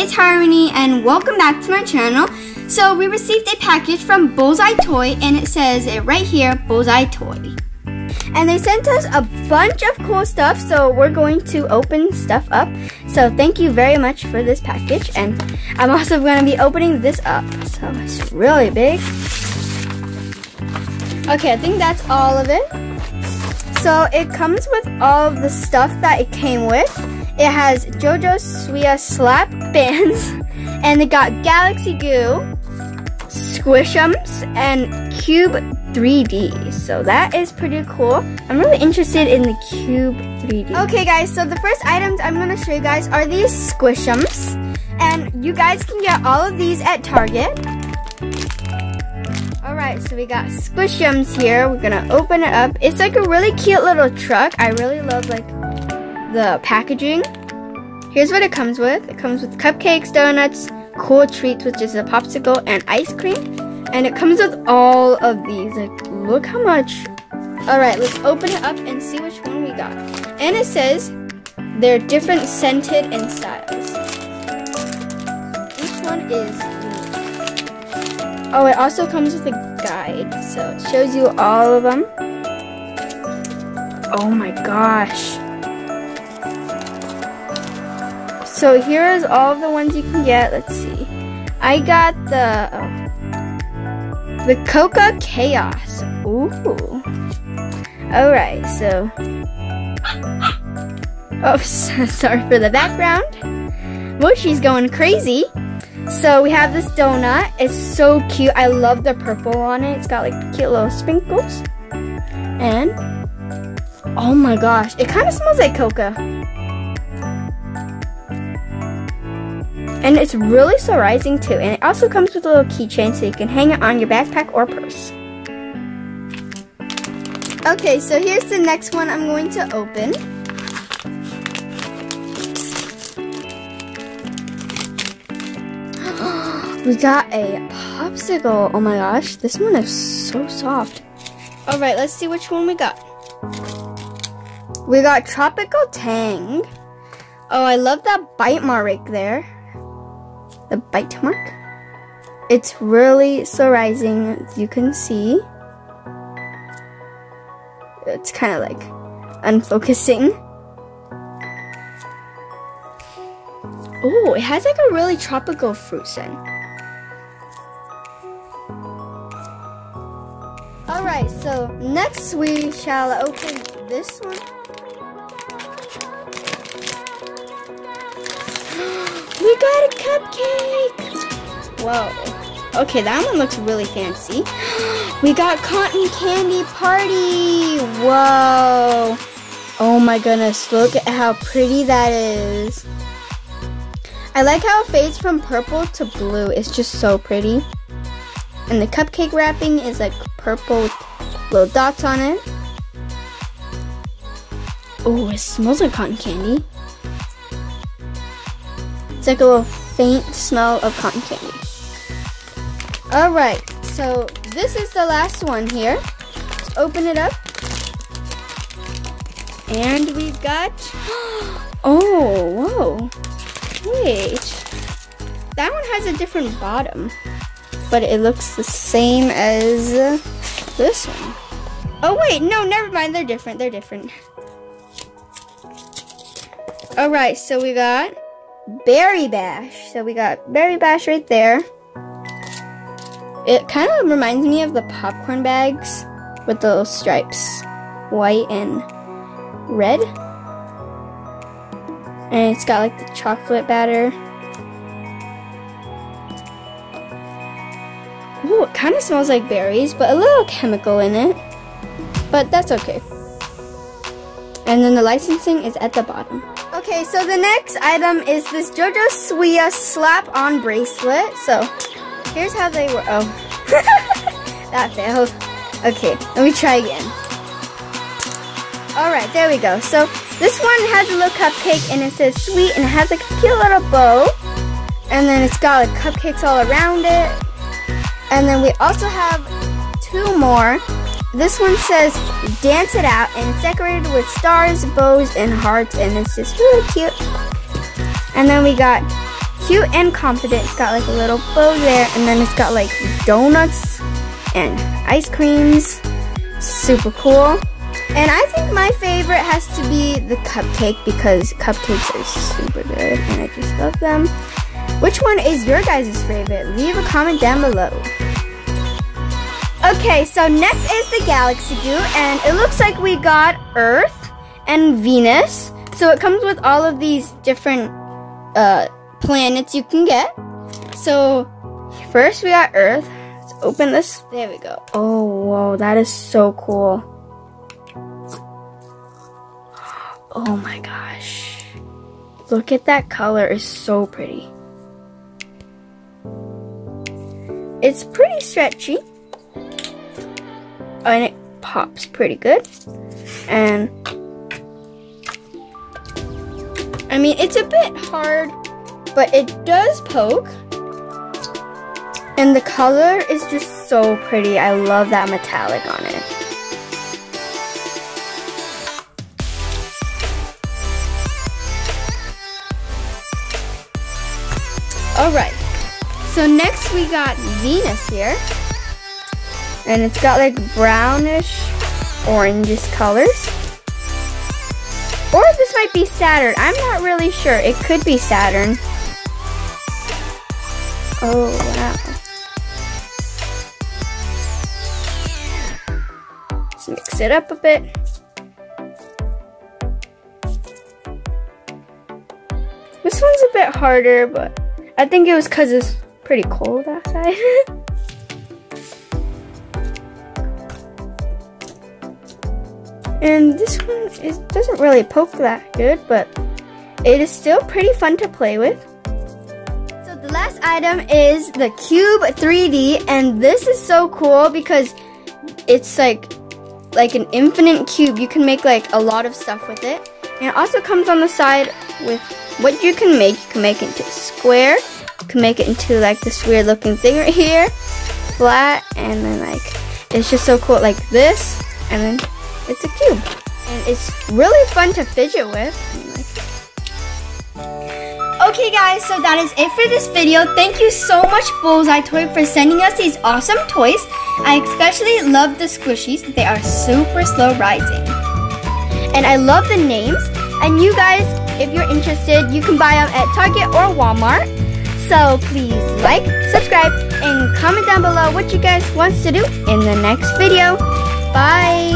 it's Harmony and welcome back to my channel. So we received a package from Bullseye Toy and it says it right here, Bullseye Toy. And they sent us a bunch of cool stuff, so we're going to open stuff up. So thank you very much for this package, and I'm also going to be opening this up. So it's really big. Okay, I think that's all of it. So it comes with all of the stuff that it came with. It has JoJo Siwa slap bands, and it got Galaxy Goo, Squishums, and Cube 3D. So that is pretty cool. I'm really interested in the Cube 3D. Okay guys, so the first items I'm going to show you guys are these Squishums. And you guys can get all of these at Target. Alright, so we got Squishums here. We're going to open it up. It's like a really cute little truck. I really love like the packaging. Here's what it comes with. It comes with cupcakes, donuts, cool treats, which is a popsicle, and ice cream. And it comes with all of these. Like, look how much. Alright, let's open it up and see which one we got. And it says they're different scented and styles. Each one is unique. Oh, it also comes with a guide. So it shows you all of them. Oh my gosh. So here's all of the ones you can get. Let's see. I got the Coca Chaos. Ooh. Alright, so. Oh, sorry for the background. Well, she's going crazy. So we have this donut. It's so cute. I love the purple on it. It's got like cute little sprinkles. And, oh my gosh, it kind of smells like Coca. And it's really so rising too. And it also comes with a little keychain so you can hang it on your backpack or purse. Okay, so here's the next one I'm going to open. We got a popsicle. Oh my gosh, this one is so soft. Alright, let's see which one we got. We got Tropical Tang. Oh, I love that bite mark right there. The bite mark. It's really so rising, as you can see. It's kind of like unfocusing. Oh, it has like a really tropical fruit scent. Alright, so next we shall open this one. We got a cupcake! Whoa. Okay, that one looks really fancy. We got Cotton Candy Party! Whoa! Oh my goodness, look at how pretty that is. I like how it fades from purple to blue. It's just so pretty. And the cupcake wrapping is like purple with little dots on it. Oh, it smells like cotton candy. It's like a little faint smell of cotton candy. Alright, so this is the last one here. Let's open it up. And we've got... Oh, whoa. Wait. That one has a different bottom. But it looks the same as this one. Oh wait, no, never mind. They're different. They're different. Alright, so we got Berry Bash. So we got Berry Bash right there. It kind of reminds me of the popcorn bags with the little stripes. White and red. And it's got like the chocolate batter. Ooh, it kind of smells like berries, but a little chemical in it. But that's okay. And then the licensing is at the bottom. Okay, so the next item is this JoJo Siwa slap-on bracelet. So, here's how they work. Oh, that failed. Okay, let me try again. Alright, there we go. So, this one has a little cupcake and it says sweet and it has like a cute little bow. And then it's got like cupcakes all around it. And then we also have two more. This one says Dance It Out and it's decorated with stars, bows, and hearts and it's just really cute. And then we got cute and confident. It's got like a little bow there, and then it's got like donuts and ice creams. Super cool. And I think my favorite has to be the cupcake because cupcakes are super good and I just love them. Which one is your guys' favorite? Leave a comment down below. Okay, so next is the galaxy goo, and it looks like we got Earth and Venus. So it comes with all of these different planets you can get. So first we got Earth. Let's open this. There we go. Oh, whoa, that is so cool. Oh my gosh. Look at that color, it's so pretty. It's pretty stretchy. And it pops pretty good. And I mean, it's a bit hard, but it does poke. And the color is just so pretty. I love that metallic on it. Alright, so next we got Venus here. And it's got like brownish, orangish colors. Or this might be Saturn. I'm not really sure. It could be Saturn. Oh, wow. Let's mix it up a bit. This one's a bit harder, but I think it was because it's pretty cold outside. And this one doesn't really poke that good, but it is still pretty fun to play with. So the last item is the Cube 3D, and this is so cool because it's like an infinite cube. You can make like a lot of stuff with it. And it also comes on the side with what you can make. You can make it into a square. You can make it into like this weird looking thing right here. Flat, and then like, it's just so cool like this, and then it's a cube. And it's really fun to fidget with. Okay guys, so that is it for this video. Thank you so much Bullseye Toy for sending us these awesome toys. I especially love the squishies. They are super slow rising. And I love the names. And you guys, if you're interested, you can buy them at Target or Walmart. So please like, subscribe, and comment down below what you guys want to do in the next video. Bye!